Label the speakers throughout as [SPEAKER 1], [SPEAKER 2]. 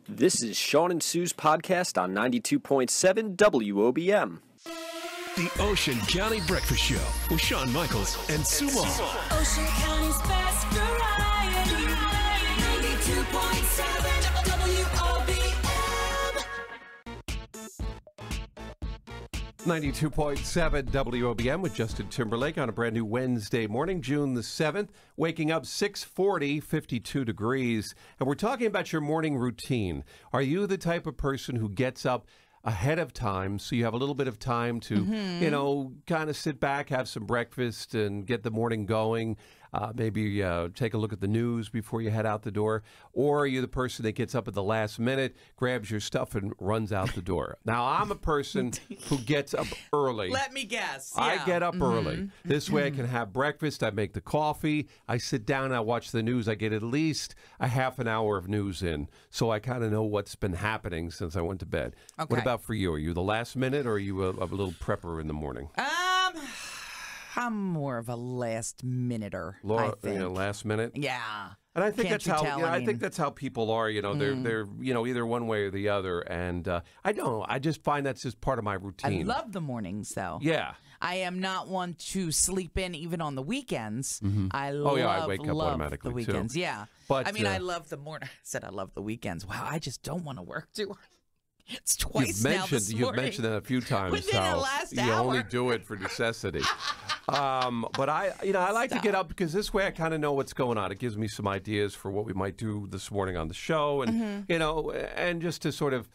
[SPEAKER 1] This is Shawn Sue's Podcast on 92.7 WOBM.
[SPEAKER 2] The Ocean County Breakfast Show with Shawn Michaels and Sue Moss.
[SPEAKER 3] Ocean County's best variety. 92.7 WOBM.
[SPEAKER 4] 92.7 WOBM with Justin Timberlake on a brand new Wednesday morning, June the 7th. Waking up 6:40, 52 degrees. And we're talking about your morning routine. Are you the type of person who gets up ahead of time so you have a little bit of time to, kind of sit back, have some breakfast, and get the morning going? Maybe take a look at the news before you head out the door. Or are you the person that gets up at the last minute, grabs your stuff, and runs out the door? Now, I'm a person who gets up early.
[SPEAKER 5] Let me guess.
[SPEAKER 4] I
[SPEAKER 5] Yeah.
[SPEAKER 4] get up early. This way I can have breakfast. I make the coffee. I sit down and I watch the news. I get at least a half an hour of news in, so I kind of know what's been happening since I went to bed.
[SPEAKER 5] Okay.
[SPEAKER 4] What about for you? Are you the last minute, or are you a little prepper in the morning?
[SPEAKER 5] I'm more of a last minuter. I think.
[SPEAKER 4] Last minute?
[SPEAKER 5] Yeah.
[SPEAKER 4] And I think
[SPEAKER 5] Can't
[SPEAKER 4] that's
[SPEAKER 5] you
[SPEAKER 4] how
[SPEAKER 5] tell?
[SPEAKER 4] I think that's how people are. They're either one way or the other. And I don't know. I just find that's just part of my
[SPEAKER 5] I
[SPEAKER 4] routine.
[SPEAKER 5] love the mornings, though.
[SPEAKER 4] Yeah.
[SPEAKER 5] I am not one to sleep in even on the weekends. I
[SPEAKER 4] I wake up
[SPEAKER 5] love
[SPEAKER 4] automatically,
[SPEAKER 5] the weekends.
[SPEAKER 4] too.
[SPEAKER 5] Yeah.
[SPEAKER 4] But,
[SPEAKER 5] I mean, I love the morning. I said I love the weekends. Wow, I just don't want to work too hard. It's twice now this
[SPEAKER 4] You've
[SPEAKER 5] morning.
[SPEAKER 4] mentioned that a few times.
[SPEAKER 5] Within
[SPEAKER 4] how
[SPEAKER 5] the last
[SPEAKER 4] you
[SPEAKER 5] hour.
[SPEAKER 4] only do it for necessity. But I like to get up because this way I kind of know what's going on. It gives me some ideas for what we might do this morning on the show, and and just to sort of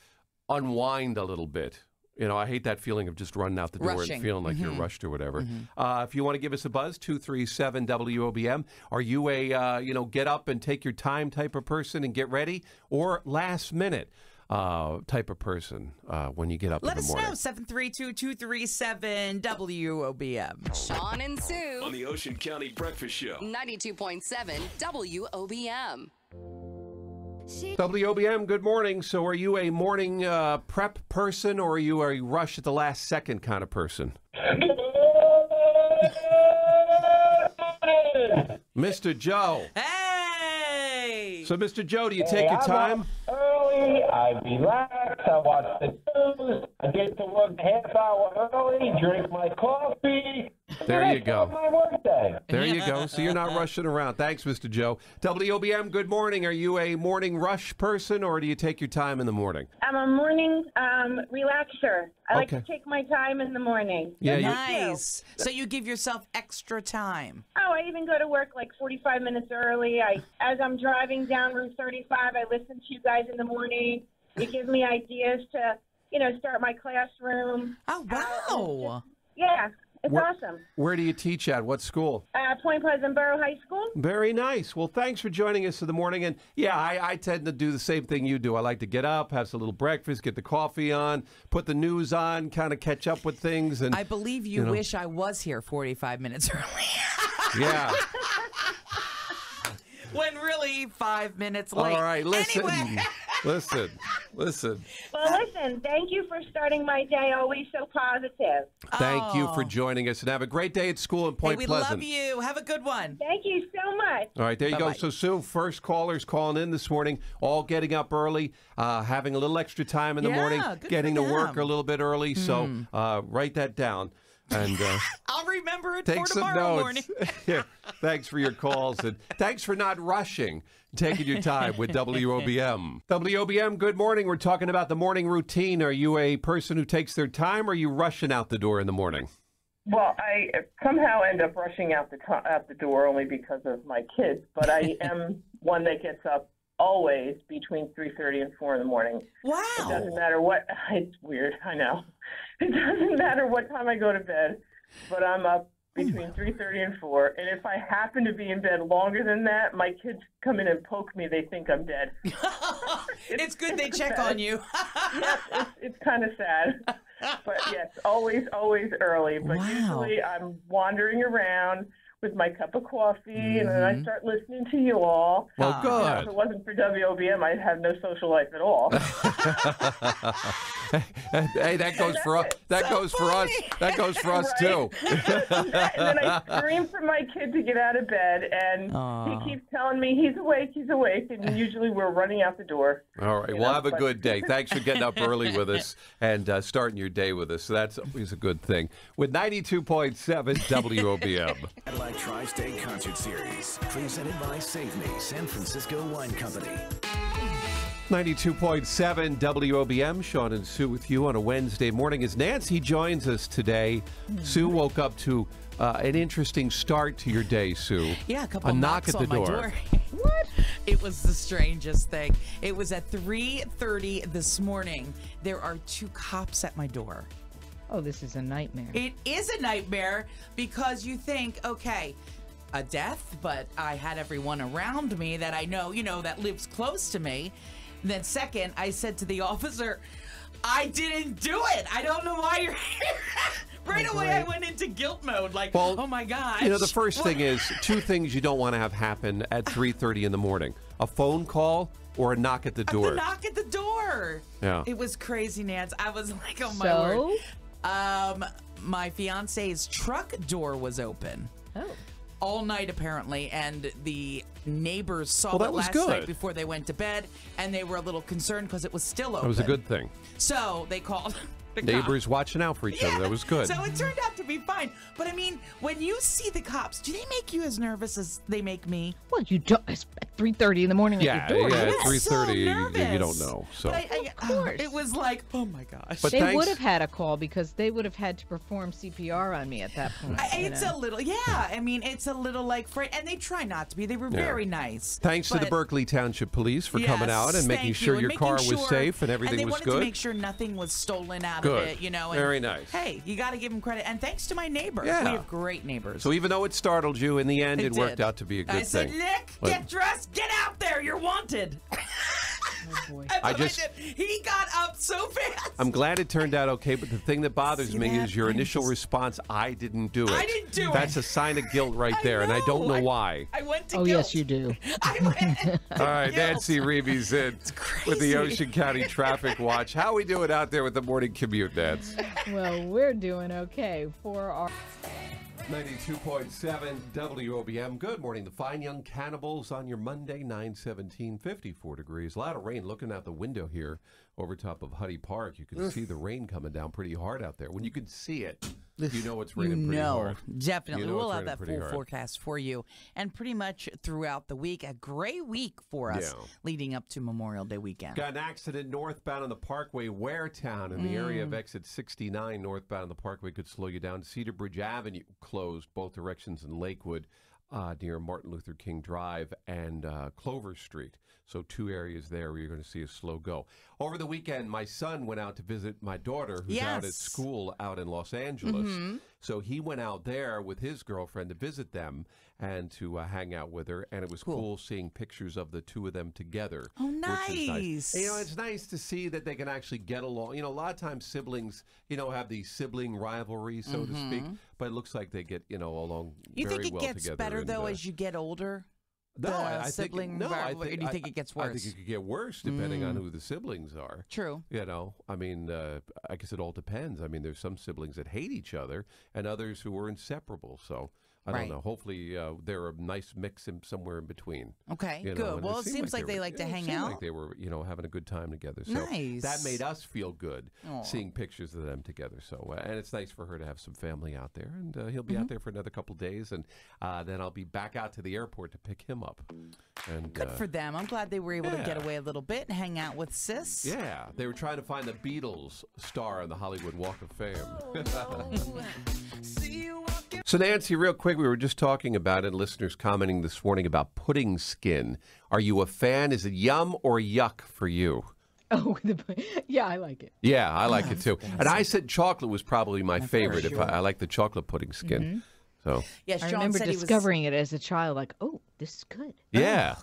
[SPEAKER 4] unwind a little bit. I hate that feeling of just running out the door
[SPEAKER 5] Rushing.
[SPEAKER 4] and feeling like you're rushed or whatever. If you want to give us a buzz, 237 WOBM. Are you a get up and take your time type of person and get ready, or last minute type of person when you get up
[SPEAKER 5] Let
[SPEAKER 4] in the
[SPEAKER 5] us
[SPEAKER 4] morning?
[SPEAKER 5] know, 732-237 WOBM.
[SPEAKER 6] Shawn and Sue.
[SPEAKER 2] On the Ocean County Breakfast Show.
[SPEAKER 6] 92.7 WOBM.
[SPEAKER 4] WOBM, good morning. So are you a morning prep person, or are you a rush at the last second kind of person? Mr. Joe.
[SPEAKER 5] Hey!
[SPEAKER 4] So, Mr. Joe, do you take your time?
[SPEAKER 7] Early, I relax, I watch the news, I get to work a half hour early, drink my coffee.
[SPEAKER 4] There
[SPEAKER 7] and
[SPEAKER 4] you
[SPEAKER 7] I
[SPEAKER 4] go.
[SPEAKER 7] start my workday.
[SPEAKER 4] There you go. So you're not rushing around. Thanks, Mr. Joe. WOBM, good morning. Are you a morning rush person, or do you take your time in the morning?
[SPEAKER 8] I'm a morning relaxer. I like to
[SPEAKER 4] Okay.
[SPEAKER 8] take my time in the morning.
[SPEAKER 4] Yeah,
[SPEAKER 5] Nice. So you give yourself extra time.
[SPEAKER 8] Oh, I even go to work like 45 minutes early. As I'm driving down Route 35, I listen to you guys in the morning. You give me ideas to, start my classroom.
[SPEAKER 5] Oh, wow.
[SPEAKER 8] Yeah, it's
[SPEAKER 4] Where-
[SPEAKER 8] awesome.
[SPEAKER 4] Where do you teach at? What school?
[SPEAKER 8] Point Pleasant Borough High School.
[SPEAKER 4] Very nice. Well, thanks for joining us in the morning. And yeah, I tend to do the same thing you do. I like to get up, have some little breakfast, get the coffee on, put the news on, kind of catch up with things. And
[SPEAKER 5] I believe you wish I was here 45 minutes early.
[SPEAKER 4] yeah.
[SPEAKER 5] When really 5 minutes late.
[SPEAKER 4] All right, listen.
[SPEAKER 5] Anyway.
[SPEAKER 4] Listen.
[SPEAKER 8] Well, listen, thank you for starting my day always so positive.
[SPEAKER 4] Thank you for joining us, and have a great day at school in
[SPEAKER 5] Hey,
[SPEAKER 4] Point
[SPEAKER 5] we
[SPEAKER 4] Pleasant.
[SPEAKER 5] love you. Have a good one.
[SPEAKER 8] Thank you so much.
[SPEAKER 4] All right, there you
[SPEAKER 5] Bye-bye.
[SPEAKER 4] go. So, Sue, first callers calling in this morning, all getting up early, having a little extra time in the
[SPEAKER 5] Yeah,
[SPEAKER 4] morning,
[SPEAKER 5] good
[SPEAKER 4] getting to
[SPEAKER 5] for
[SPEAKER 4] work
[SPEAKER 5] them.
[SPEAKER 4] a little bit early. So, write that down. And
[SPEAKER 5] I'll remember it
[SPEAKER 4] take
[SPEAKER 5] for
[SPEAKER 4] some
[SPEAKER 5] tomorrow
[SPEAKER 4] notes.
[SPEAKER 5] morning.
[SPEAKER 4] Yeah. Thanks for your calls, and thanks for not rushing, taking your time with WOBM. WOBM, good morning. We're talking about the morning routine. Are you a person who takes their time, or are you rushing out the door in the morning?
[SPEAKER 7] Well, I somehow end up rushing out the door only because of my kids, but I am one that gets up always between 3:30 and 4 in the morning.
[SPEAKER 5] Wow.
[SPEAKER 7] It doesn't matter what. It's weird, I know. It doesn't matter what time I go to bed, but I'm up between 3:30 and 4. And if I happen to be in bed longer than that, my kids come in and poke me. They think I'm dead.
[SPEAKER 5] It's good they check on you.
[SPEAKER 7] Yes, it's kind of sad. But yes, always early. But
[SPEAKER 5] Wow.
[SPEAKER 7] usually I'm wandering around with my cup of coffee, and then I start listening to you all.
[SPEAKER 4] Well,
[SPEAKER 7] You know, if
[SPEAKER 4] good.
[SPEAKER 7] it wasn't for WOBM, I'd have no social life at all.
[SPEAKER 4] Hey, that goes for us. That goes for us. That goes for us too.
[SPEAKER 7] And then I scream for my kid to get out of bed, and he keeps telling me he's awake, and usually we're running out the door.
[SPEAKER 4] All right. Well, have a good day. Thanks for getting up early with us and starting your day with us. So that's always a good thing. With 92.7 WOBM.
[SPEAKER 2] Cadillac Tri-State Concert Series, presented by Save Me, San Francisco Wine Company.
[SPEAKER 4] 92.7 WOBM. Shawn and Sue with you on a Wednesday morning. As Nancy joins us today, Sue woke up to an interesting start to your day, Sue.
[SPEAKER 5] Yeah, a couple
[SPEAKER 4] a
[SPEAKER 5] of
[SPEAKER 4] knock
[SPEAKER 5] knocks
[SPEAKER 4] at the
[SPEAKER 5] on my
[SPEAKER 4] door.
[SPEAKER 5] What? It was the strangest thing. It was at 3:30 this morning. There are 2 cops at my door.
[SPEAKER 9] Oh, this is a nightmare.
[SPEAKER 5] It is a nightmare because you think, okay, a death, but I had everyone around me that I know, that lives close to me. Then second, I said to the officer, I didn't do it. I don't know why you're here. Right away, I went into guilt mode, like,
[SPEAKER 4] Well,
[SPEAKER 5] oh my gosh.
[SPEAKER 4] The first thing is 2 things you don't want to have happen at 3:30 in the morning. A phone call or a knock at the door.
[SPEAKER 5] The knock at the door.
[SPEAKER 4] Yeah.
[SPEAKER 5] It was crazy, Nance. I was like, oh my
[SPEAKER 9] So?
[SPEAKER 5] word. My fiance's truck door was open.
[SPEAKER 9] Oh.
[SPEAKER 5] All night apparently, and the neighbors saw
[SPEAKER 4] Well,
[SPEAKER 5] it
[SPEAKER 4] that was
[SPEAKER 5] last
[SPEAKER 4] good.
[SPEAKER 5] night before they went to bed, and they were a little concerned because it was still open.
[SPEAKER 4] That was a good thing.
[SPEAKER 5] So they called the
[SPEAKER 4] Neighbors watching out for each other. That was good.
[SPEAKER 5] So it turned out to be fine. But I mean, when you see the cops, do they make you as nervous as they make me?
[SPEAKER 9] Well, you don't. It's at 3:30 in the morning
[SPEAKER 4] Yeah,
[SPEAKER 9] at your door.
[SPEAKER 4] yeah,
[SPEAKER 5] I
[SPEAKER 4] at
[SPEAKER 5] was so
[SPEAKER 4] 3:30, you
[SPEAKER 5] nervous.
[SPEAKER 4] don't know. So.
[SPEAKER 5] But
[SPEAKER 9] Of course.
[SPEAKER 5] It was like, oh my gosh.
[SPEAKER 4] But
[SPEAKER 9] They
[SPEAKER 4] thanks-
[SPEAKER 9] would have had a call because they would have had to perform CPR on me at that point.
[SPEAKER 5] It's a little, yeah. I mean, it's a little like, and they try not to be. They were very nice.
[SPEAKER 4] Thanks to the
[SPEAKER 5] But-
[SPEAKER 4] Berkeley Township Police for coming
[SPEAKER 5] Yes,
[SPEAKER 4] out and making
[SPEAKER 5] thank
[SPEAKER 4] sure
[SPEAKER 5] you,
[SPEAKER 4] your
[SPEAKER 5] and
[SPEAKER 4] car
[SPEAKER 5] making
[SPEAKER 4] was
[SPEAKER 5] sure-
[SPEAKER 4] safe and everything
[SPEAKER 5] they
[SPEAKER 4] was
[SPEAKER 5] wanted
[SPEAKER 4] good.
[SPEAKER 5] to make sure nothing was stolen out
[SPEAKER 4] Good.
[SPEAKER 5] of it, and
[SPEAKER 4] Very nice.
[SPEAKER 5] Hey, you got to give them credit. And thanks to my neighbors.
[SPEAKER 4] Yeah.
[SPEAKER 5] We have great neighbors.
[SPEAKER 4] So even though it startled you, in the end, it worked
[SPEAKER 5] did.
[SPEAKER 4] out to be a good
[SPEAKER 5] I said,
[SPEAKER 4] thing.
[SPEAKER 5] Nick,
[SPEAKER 4] But-
[SPEAKER 5] get dressed, get out there, you're wanted.
[SPEAKER 9] Oh, boy.
[SPEAKER 5] That's
[SPEAKER 4] I
[SPEAKER 5] what
[SPEAKER 4] just-
[SPEAKER 5] did. He got up so fast.
[SPEAKER 4] I'm glad it turned out okay, but the thing that bothers
[SPEAKER 5] See
[SPEAKER 4] me
[SPEAKER 5] that?
[SPEAKER 4] is your
[SPEAKER 5] I'm
[SPEAKER 4] initial
[SPEAKER 5] just-
[SPEAKER 4] response, I didn't do it.
[SPEAKER 5] I didn't do it.
[SPEAKER 4] That's a sign of guilt right there, and I don't know why.
[SPEAKER 5] I went to
[SPEAKER 9] Oh,
[SPEAKER 5] guilt.
[SPEAKER 9] yes, you do.
[SPEAKER 5] I went.
[SPEAKER 4] All right,
[SPEAKER 5] Guilt.
[SPEAKER 4] Nancy Reeves in with the
[SPEAKER 5] crazy.
[SPEAKER 4] Ocean County Traffic Watch. How we doing out there with the morning commute, Nance?
[SPEAKER 9] Well, we're doing okay for our...
[SPEAKER 4] 92.7 WOBM. Good morning. The fine young cannibals on your Monday, 9/17, 54 degrees. A lot of rain. Looking out the window here over top of Huddy Park, you can see the rain coming down pretty hard out there. When you can see it, you know it's raining pretty hard.
[SPEAKER 5] Definitely.
[SPEAKER 4] You know
[SPEAKER 5] We'll
[SPEAKER 4] it's
[SPEAKER 5] have
[SPEAKER 4] raining
[SPEAKER 5] that
[SPEAKER 4] pretty
[SPEAKER 5] full
[SPEAKER 4] hard.
[SPEAKER 5] forecast for you. And pretty much throughout the week, a great week for us
[SPEAKER 4] Yeah.
[SPEAKER 5] leading up to Memorial Day weekend.
[SPEAKER 4] Got an accident northbound on the Parkway, Waretown, in the area of exit 69 northbound on the Parkway could slow you down. Cedar Bridge Avenue closed both directions in Lakewood near Martin Luther King Drive and Clover Street. So 2 areas there where you're going to see a slow go. Over the weekend, my son went out to visit my daughter who's out at
[SPEAKER 5] Yes.
[SPEAKER 4] school out in Los Angeles. So he went out there with his girlfriend to visit them and to hang out with her. And it was cool seeing pictures of the 2 of them together.
[SPEAKER 5] Oh,
[SPEAKER 4] which is
[SPEAKER 5] nice.
[SPEAKER 4] You know, it's nice to see that they can actually get along. You know, a lot of times siblings, have these sibling rivalries, so to speak. But it looks like they get, along
[SPEAKER 5] You
[SPEAKER 4] very
[SPEAKER 5] think it
[SPEAKER 4] well
[SPEAKER 5] gets
[SPEAKER 4] together.
[SPEAKER 5] better,
[SPEAKER 4] and,
[SPEAKER 5] though, as you get older?
[SPEAKER 4] No,
[SPEAKER 5] The
[SPEAKER 4] I think
[SPEAKER 5] sibling
[SPEAKER 4] no. I
[SPEAKER 5] rivalry,
[SPEAKER 4] think,
[SPEAKER 5] or do you think it gets
[SPEAKER 4] I
[SPEAKER 5] worse?
[SPEAKER 4] think it could get worse depending on who the siblings are.
[SPEAKER 5] True.
[SPEAKER 4] I mean, I guess it all depends. I mean, there's some siblings that hate each other and others who are inseparable. So I don't
[SPEAKER 5] Right.
[SPEAKER 4] know. Hopefully, they're a nice mix somewhere in between.
[SPEAKER 5] Okay,
[SPEAKER 4] You know,
[SPEAKER 5] good.
[SPEAKER 4] and
[SPEAKER 5] Well, it seems like they
[SPEAKER 4] were-
[SPEAKER 5] like to
[SPEAKER 4] it
[SPEAKER 5] hang
[SPEAKER 4] seemed
[SPEAKER 5] out.
[SPEAKER 4] Like they were, having a good time together. So
[SPEAKER 5] Nice.
[SPEAKER 4] that made us feel good
[SPEAKER 5] Aw.
[SPEAKER 4] seeing pictures of them together. So and it's nice for her to have some family out there, and he'll be
[SPEAKER 5] Mm-hmm.
[SPEAKER 4] out there for another couple days, and then I'll be back out to the airport to pick him up. And
[SPEAKER 5] Good for them. I'm glad they were able to get
[SPEAKER 4] yeah.
[SPEAKER 5] away a little bit and hang out with Sis.
[SPEAKER 4] yeah, they were trying to find the Beatles star on the Hollywood Walk of Fame. So, Nancy, real quick, we were just talking about it, listeners commenting this morning about pudding skin. Are you a fan? Is it yum or yuck for you?
[SPEAKER 9] Oh, yeah, I like it.
[SPEAKER 4] Yeah, I like it too. And I said chocolate was probably my favorite. If
[SPEAKER 5] sure.
[SPEAKER 4] I like the chocolate pudding skin. So,
[SPEAKER 5] Yes,
[SPEAKER 9] I
[SPEAKER 5] Sean
[SPEAKER 9] remember
[SPEAKER 5] said
[SPEAKER 9] discovering it as a child, like, oh, this is good.
[SPEAKER 4] yeah.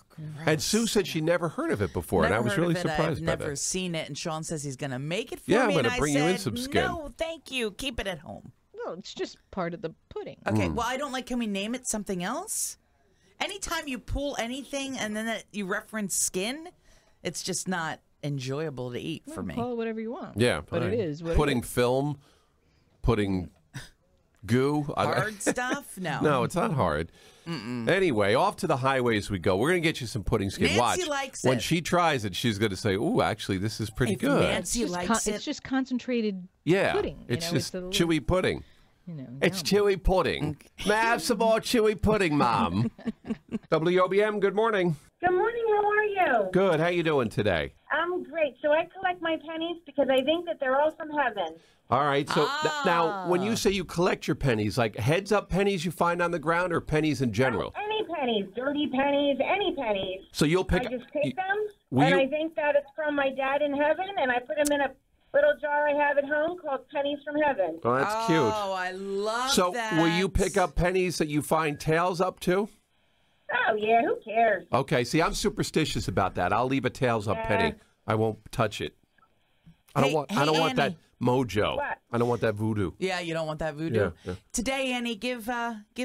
[SPEAKER 4] And Sue said she never heard of it before, and I was really surprised
[SPEAKER 5] I've
[SPEAKER 4] by
[SPEAKER 5] never
[SPEAKER 4] that.
[SPEAKER 5] seen it, and Sean says he's going to make it for
[SPEAKER 4] Yeah, I'm
[SPEAKER 5] me.
[SPEAKER 4] gonna
[SPEAKER 5] and
[SPEAKER 4] bring
[SPEAKER 5] I
[SPEAKER 4] you in
[SPEAKER 5] said,
[SPEAKER 4] some skin.
[SPEAKER 5] No, thank you. Keep it at home.
[SPEAKER 9] Well, it's just part of the pudding.
[SPEAKER 5] Okay, well, I don't like, can we name it something else? Anytime you pull anything and then you reference skin, it's just not enjoyable to eat for me.
[SPEAKER 9] Call it whatever you want.
[SPEAKER 4] Yeah,
[SPEAKER 9] but it is what
[SPEAKER 4] pudding
[SPEAKER 9] it is.
[SPEAKER 4] film, pudding goo.
[SPEAKER 5] Hard stuff? No.
[SPEAKER 4] No, it's not hard. Anyway, off to the highways we go. We're going to get you some pudding skin.
[SPEAKER 5] Nancy
[SPEAKER 4] Watch.
[SPEAKER 5] likes
[SPEAKER 4] When
[SPEAKER 5] it.
[SPEAKER 4] she tries it, she's going to say, "Ooh, actually, this is pretty
[SPEAKER 5] If
[SPEAKER 4] good."
[SPEAKER 5] Nancy likes it.
[SPEAKER 9] It's just concentrated
[SPEAKER 4] Yeah,
[SPEAKER 9] pudding.
[SPEAKER 4] it's
[SPEAKER 9] you know,
[SPEAKER 4] just
[SPEAKER 9] a little,
[SPEAKER 4] chewy pudding.
[SPEAKER 9] You know,
[SPEAKER 4] It's
[SPEAKER 9] yum.
[SPEAKER 4] chewy pudding. May I have some more chewy pudding, Mom? WOBM, good morning.
[SPEAKER 8] Good morning. How are you?
[SPEAKER 4] Good. How you doing today?
[SPEAKER 8] I'm great. So I collect my pennies because I think that they're all from heaven.
[SPEAKER 4] All right. So now, when you say you collect your pennies, like heads-up pennies you find on the ground, or pennies in general?
[SPEAKER 8] Any pennies, dirty pennies, any pennies.
[SPEAKER 4] So you'll pick.
[SPEAKER 8] I just take them,
[SPEAKER 4] will
[SPEAKER 8] and
[SPEAKER 4] you-
[SPEAKER 8] I think that it's from my dad in heaven, and I put them in a little jar I have at home called Pennies from Heaven.
[SPEAKER 4] Oh, that's cute.
[SPEAKER 5] Oh, I love
[SPEAKER 4] So
[SPEAKER 5] that.
[SPEAKER 4] will you pick up pennies that you find tails up to?
[SPEAKER 8] Oh, yeah, who cares?
[SPEAKER 4] Okay. See, I'm superstitious about that. I'll leave a tails up penny. I won't touch it. I don't want. I don't want that mojo.
[SPEAKER 8] What?
[SPEAKER 4] I don't want that voodoo.
[SPEAKER 5] Yeah, you don't want that voodoo.
[SPEAKER 4] Yeah.
[SPEAKER 5] Today, Annie, give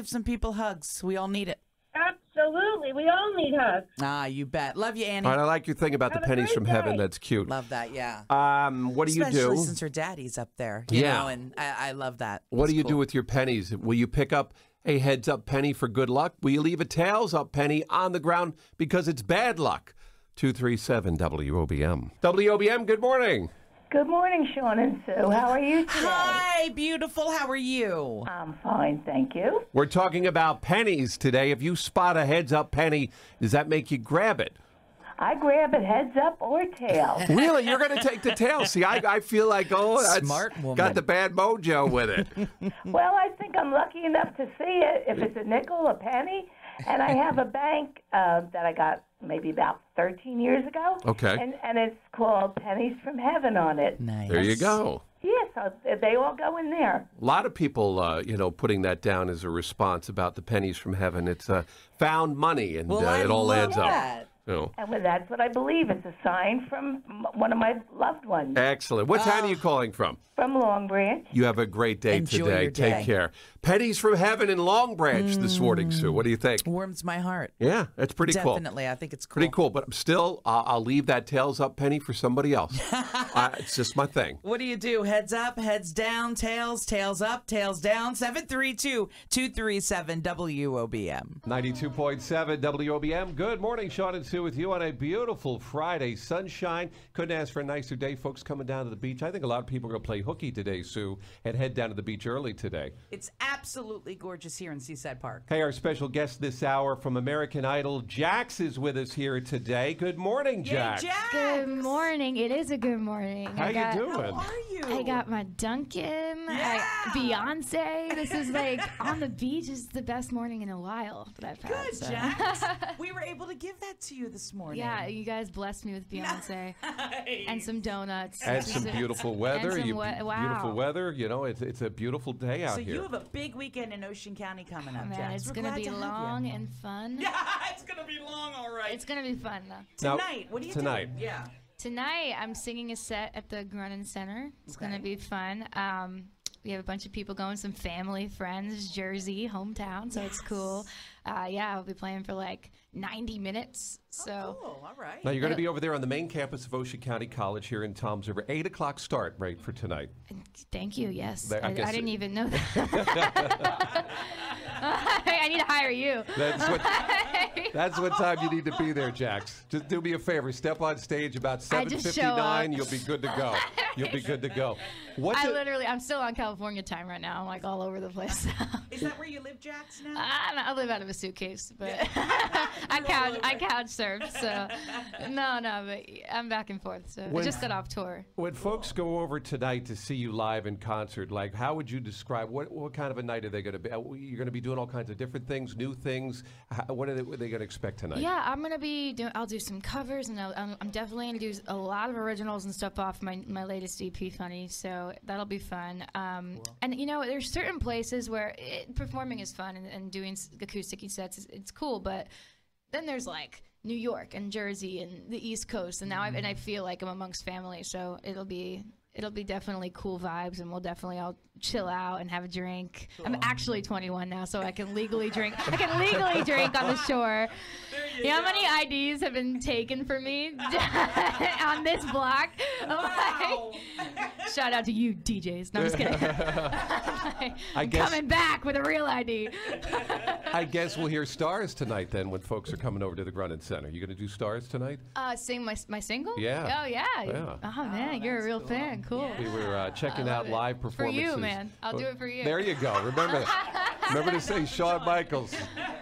[SPEAKER 5] some people hugs. We all need it.
[SPEAKER 8] Absolutely. We all need hugs.
[SPEAKER 5] Ah, you bet. Love you, Annie.
[SPEAKER 4] All right, I like your thing about
[SPEAKER 8] Have
[SPEAKER 4] the
[SPEAKER 8] a
[SPEAKER 4] pennies
[SPEAKER 8] great
[SPEAKER 4] from heaven.
[SPEAKER 8] day.
[SPEAKER 4] That's cute.
[SPEAKER 5] Love that, yeah.
[SPEAKER 4] What do you
[SPEAKER 5] Especially
[SPEAKER 4] do?
[SPEAKER 5] since her daddy's up there. You
[SPEAKER 4] Yeah.
[SPEAKER 5] know, and I love that.
[SPEAKER 4] What
[SPEAKER 5] It's
[SPEAKER 4] do you
[SPEAKER 5] cool.
[SPEAKER 4] do with your pennies? Will you pick up a heads up penny for good luck? Will you leave a tails up penny on the ground because it's bad luck? 237 WOBM. WOBM, good morning.
[SPEAKER 10] Good morning, Shawn and Sue. How are you today?
[SPEAKER 5] Hi, beautiful. How are you?
[SPEAKER 10] I'm fine, thank you.
[SPEAKER 4] We're talking about pennies today. If you spot a heads up penny, does that make you grab it?
[SPEAKER 10] I grab it heads up or tail.
[SPEAKER 4] Really? You're going to take the tail? See, I feel like, that's
[SPEAKER 5] Smart woman.
[SPEAKER 4] got the bad mojo with it.
[SPEAKER 10] Well, I think I'm lucky enough to see it. If it's a nickel, a penny, and I have a bank that I got maybe about 13 years ago.
[SPEAKER 4] Okay.
[SPEAKER 10] And it's called Pennies from Heaven on it.
[SPEAKER 5] Nice.
[SPEAKER 4] There you go.
[SPEAKER 10] Yes, they all go in there.
[SPEAKER 4] A lot of people, putting that down as a response about the pennies from heaven. It's found money, and
[SPEAKER 5] Well, I
[SPEAKER 4] it all
[SPEAKER 5] love
[SPEAKER 4] adds
[SPEAKER 5] that.
[SPEAKER 4] up. You know.
[SPEAKER 10] And that's what I believe. It's a sign from one of my loved ones
[SPEAKER 4] Excellent. What town are you calling from?
[SPEAKER 10] from Long Branch.
[SPEAKER 4] You have a great day
[SPEAKER 5] Enjoy
[SPEAKER 4] today.
[SPEAKER 5] your day.
[SPEAKER 4] Take care. Pennies from heaven in Long Branch this morning, Sue. What do you think?
[SPEAKER 5] Warms my heart.
[SPEAKER 4] Yeah, that's pretty cool.
[SPEAKER 5] Definitely. I think it's cool.
[SPEAKER 4] Pretty cool, but still, I'll leave that tails up penny for somebody else. It's just my thing.
[SPEAKER 5] What do you do? Heads up, heads down, tails up, tails down. 732-237 WOBM.
[SPEAKER 4] 92.7 WOBM. Good morning, Shawn and Sue with you on a beautiful Friday. Sunshine. Couldn't ask for a nicer day. Folks coming down to the beach. I think a lot of people are going to play hooky today, Sue, and head down to the beach early today.
[SPEAKER 5] It's absolutely gorgeous here in Seaside Park.
[SPEAKER 4] Hey, our special guest this hour from American Idol, Jax, is with us here today. Good morning, Jax.
[SPEAKER 5] Yay, Jax!
[SPEAKER 11] Good morning. It is a good morning.
[SPEAKER 4] How you doing?
[SPEAKER 5] How are you?
[SPEAKER 11] I got my Dunkin',
[SPEAKER 5] Yeah.
[SPEAKER 11] Beyonce. This is like on the beach is the best morning in a while that I've had.
[SPEAKER 5] Good,
[SPEAKER 11] so.
[SPEAKER 5] Jax. We were able to give that to you this morning.
[SPEAKER 11] Yeah, you guys blessed me with Beyonce and some donuts.
[SPEAKER 4] And some beautiful weather.
[SPEAKER 11] And some
[SPEAKER 4] Beautiful
[SPEAKER 11] wow.
[SPEAKER 4] weather. You know, it's a beautiful day out
[SPEAKER 5] So
[SPEAKER 4] here.
[SPEAKER 5] you have a big weekend in Ocean County coming up,
[SPEAKER 11] Man,
[SPEAKER 5] Jax.
[SPEAKER 11] it's
[SPEAKER 5] We're
[SPEAKER 11] gonna
[SPEAKER 5] glad
[SPEAKER 11] be
[SPEAKER 5] to have you.
[SPEAKER 11] long and fun.
[SPEAKER 5] Yeah, it's going to be long, all right.
[SPEAKER 11] It's gonna be fun though.
[SPEAKER 4] Now,
[SPEAKER 5] Tonight, what do you
[SPEAKER 4] tonight.
[SPEAKER 5] do? Yeah.
[SPEAKER 11] Tonight, I'm singing a set at the Grunin Center. It's going to be fun. We have a bunch of people going, some family, friends, Jersey, hometown, so it's cool. I'll be playing for like 90 minutes. So
[SPEAKER 5] Cool, all right.
[SPEAKER 4] Now, you're going to be over there on the main campus of Ocean County College here in Toms River. 8 o'clock start rate for tonight.
[SPEAKER 11] thank you, yes.
[SPEAKER 4] I
[SPEAKER 11] I
[SPEAKER 4] guess
[SPEAKER 11] didn't even know that. I need to hire you.
[SPEAKER 4] That's what time you need to be there, Jax. Just do me a favor. Step on stage about
[SPEAKER 11] I just show up.
[SPEAKER 4] 7:59. You'll be good to go. You'll be good to go.
[SPEAKER 11] I'm still on California time right now. I'm like all over the place.
[SPEAKER 5] Is that where you live, Jax, now?
[SPEAKER 11] I live out of a suitcase, but I couch surf, so no, but I'm back and forth. So I just got off tour.
[SPEAKER 4] When folks go over tonight to see you live in concert, like how would you describe what kind of a night are they going to be? You're going to be doing all kinds of different things, new things. What are they going to expect tonight?
[SPEAKER 11] Yeah, I'm gonna be doing. I'll do some covers, and I'm definitely gonna do a lot of originals and stuff off my latest EP, Funny. So that'll be fun. And there's certain places where performing is fun and doing acoustic sets. It's cool, but then there's like New York and Jersey and the East Coast, and now I feel like I'm amongst family, so it'll be it'll be definitely cool vibes, and we'll definitely all chill out and have a drink. Cool. I'm actually 21 now, so I can legally drink. I can legally drink on the shore. You know how many IDs have been taken from me on this block?
[SPEAKER 5] Wow.
[SPEAKER 11] Shout out to you, DJs. No, I'm just kidding. I'm coming back with a real ID.
[SPEAKER 4] I guess we'll hear Stars tonight then when folks are coming over to the Grunin Center. You going to do Stars tonight?
[SPEAKER 11] Sing my single?
[SPEAKER 4] Yeah.
[SPEAKER 11] Oh, yeah. Oh, man, you're a real fan. Cool.
[SPEAKER 4] We were checking out live performances.
[SPEAKER 11] For you, man. I'll do it for you.
[SPEAKER 4] There you go. Remember that. Remember to say Shawn Michaels,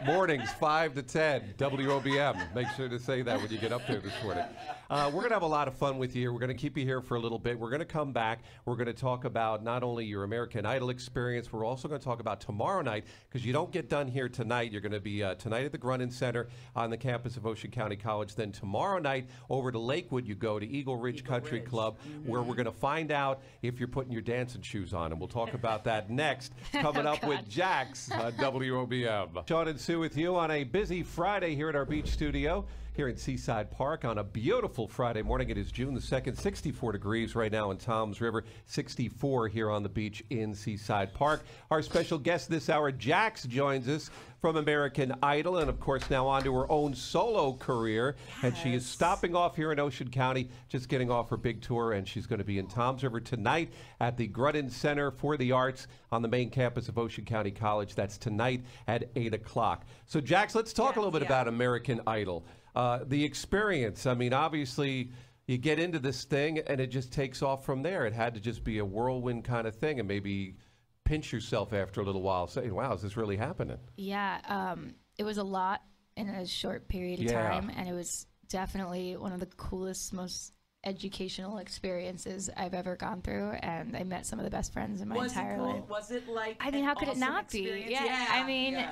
[SPEAKER 4] mornings 5 to 10, WOBM. Make sure to say that when you get up there this morning. We're going to have a lot of fun with you. We're going to keep you here for a little bit. We're going to come back. We're going to talk about not only your American Idol experience, we're also going to talk about tomorrow night, because you don't get done here tonight. You're going to be tonight at the Grunin Center on the campus of Ocean County College. Then tomorrow night over to Lakewood you go to Eagle Ridge Country Club, where we're going to find out if you're putting your dancing shoes on. And we'll talk about that next, coming up with Jax on WOBM. Shawn and Sue with you on a busy Friday here at our beach studio here in Seaside Park on a beautiful Friday morning. It is June the 2nd, 64 degrees right now in Toms River, 64 here on the beach in Seaside Park. Our special guest this hour, Jax, joins us from American Idol, and of course now on to her own solo career. Yes. And she is stopping off here in Ocean County, just getting off her big tour, and she's going to be in Toms River tonight at the Grunin Center for the Arts on the main campus of Ocean County College. That's tonight at 8 o'clock. So Jax, let's talk a little bit about American Idol. The experience, I mean, obviously you get into this thing and it just takes off from there. It had to just be a whirlwind kind of thing, and maybe pinch yourself after a little while saying, wow, is this really happening?
[SPEAKER 11] Yeah, it was a lot in a short period of time, and it was definitely one of the coolest, most educational experiences I've ever gone through, and I met some of the best friends in my entire life.
[SPEAKER 5] Was it like,
[SPEAKER 11] I mean, how could it not be?
[SPEAKER 5] Yeah,
[SPEAKER 11] I mean,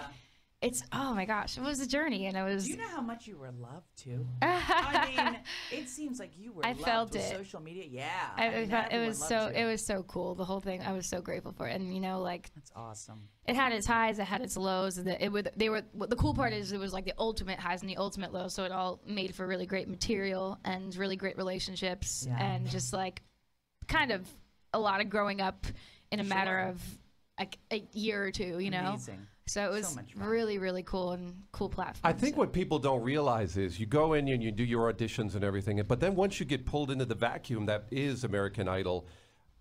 [SPEAKER 11] it's, oh my gosh, it was a journey, and it was.
[SPEAKER 5] Do you know how much you were loved too? I mean, it seems like you were.
[SPEAKER 11] I
[SPEAKER 5] loved
[SPEAKER 11] felt
[SPEAKER 5] with
[SPEAKER 11] it.
[SPEAKER 5] social media, yeah.
[SPEAKER 11] It was so. It was so cool. The whole thing. I was so grateful for it, and you know, like.
[SPEAKER 5] That's awesome.
[SPEAKER 11] It had its highs, it had its lows. The cool part is it was like the ultimate highs and the ultimate lows. So it all made for really great material and really great relationships, and just like kind of a lot of growing up in a matter of like a year or two, you know.
[SPEAKER 5] Amazing.
[SPEAKER 11] So it was really, really cool and cool platform.
[SPEAKER 4] I think what people don't realize is you go in and you do your auditions and everything, but then once you get pulled into the vacuum that is American Idol,